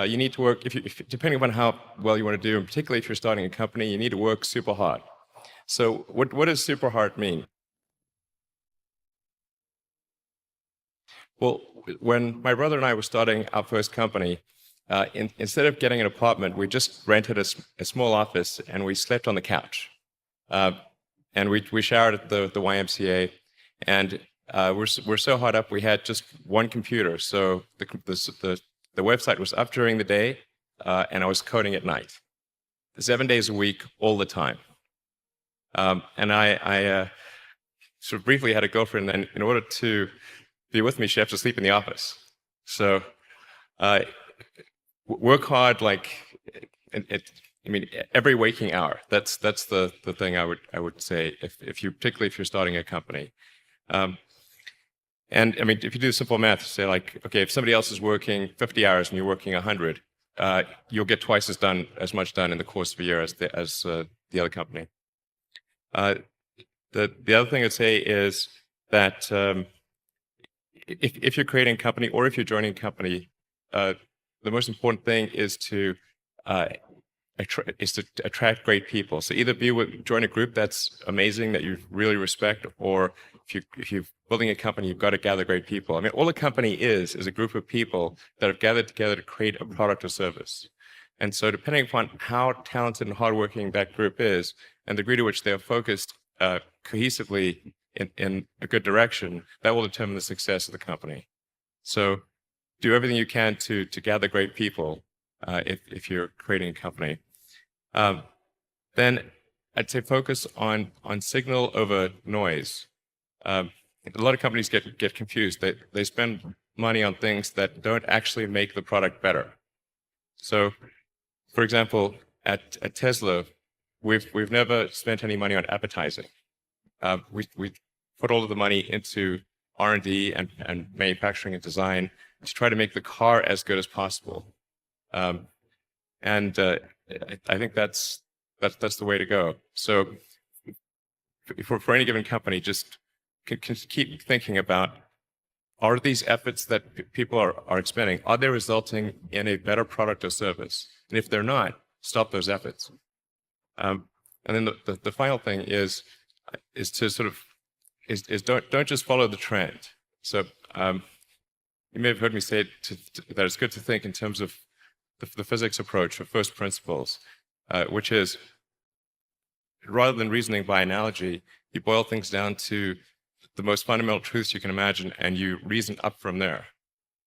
you need to work, depending upon how well you want to do, and particularly if you're starting a company, you need to work super hard. So what does super hard mean? Well, when my brother and I were starting our first company, instead of getting an apartment, we just rented a small office and we slept on the couch. Uh, and we showered at the YMCA, and we're so hot up we had just one computer. So the website was up during the day, and I was coding at night, 7 days a week, all the time. And I sort of briefly had a girlfriend, and in order to be with me, she had to sleep in the office. So work hard, like I mean, every waking hour. That's the thing I would say particularly if you're starting a company. And I mean, if you do simple math, say like, okay, if somebody else is working 50 hours and you're working 100, you'll get twice as much done in the course of a year as the other company. The other thing I'd say is that if you're creating a company or if you're joining a company, the most important thing is to attract great people. So either join a group that's amazing that you really respect, or if you're building a company, you've got to gather great people. I mean, all a company is a group of people that have gathered together to create a product or service. And so depending upon how talented and hardworking that group is, and the degree to which they are focused cohesively in a good direction, that will determine the success of the company. So do everything you can to gather great people if you're creating a company. Then I'd say focus on signal over noise. A lot of companies get confused. They spend money on things that don't actually make the product better. So, for example, at Tesla, we've never spent any money on advertising. We put all of the money into R&D and manufacturing and design to try to make the car as good as possible. And I think that's the way to go. So for any given company, just keep thinking about, are these efforts that people are expending, are they resulting in a better product or service? And if they're not, stop those efforts. And then the final thing is to sort of don't just follow the trend. So you may have heard me say that it's good to think in terms of the physics approach of first principles, which is, rather than reasoning by analogy, you boil things down to the most fundamental truths you can imagine, and you reason up from there.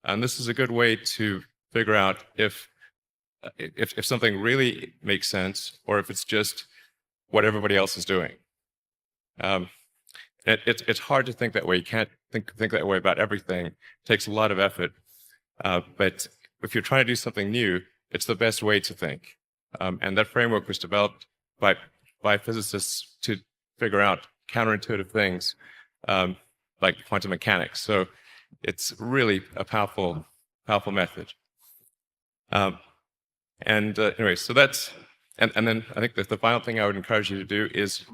And this is a good way to figure out if something really makes sense, or if it's just what everybody else is doing. It's hard to think that way. You can't think that way about everything. It takes a lot of effort. But if you're trying to do something new, it's the best way to think. And that framework was developed by physicists to figure out counterintuitive things like quantum mechanics. So it's really a powerful method. Anyway, so that's, and then I think that the final thing I would encourage you to do is,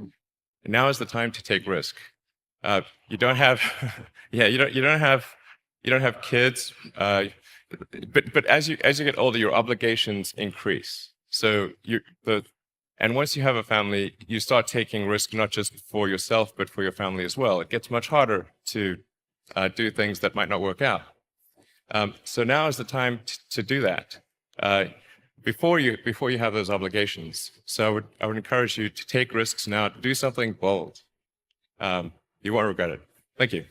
now is the time to take risk. You don't have, you don't have kids, but as you get older, your obligations increase. So and once you have a family, you start taking risk not just for yourself, but for your family as well. It gets much harder to do things that might not work out. So now is the time to do that before you have those obligations. So I would encourage you to take risks now, to do something bold. You won't regret it. Thank you.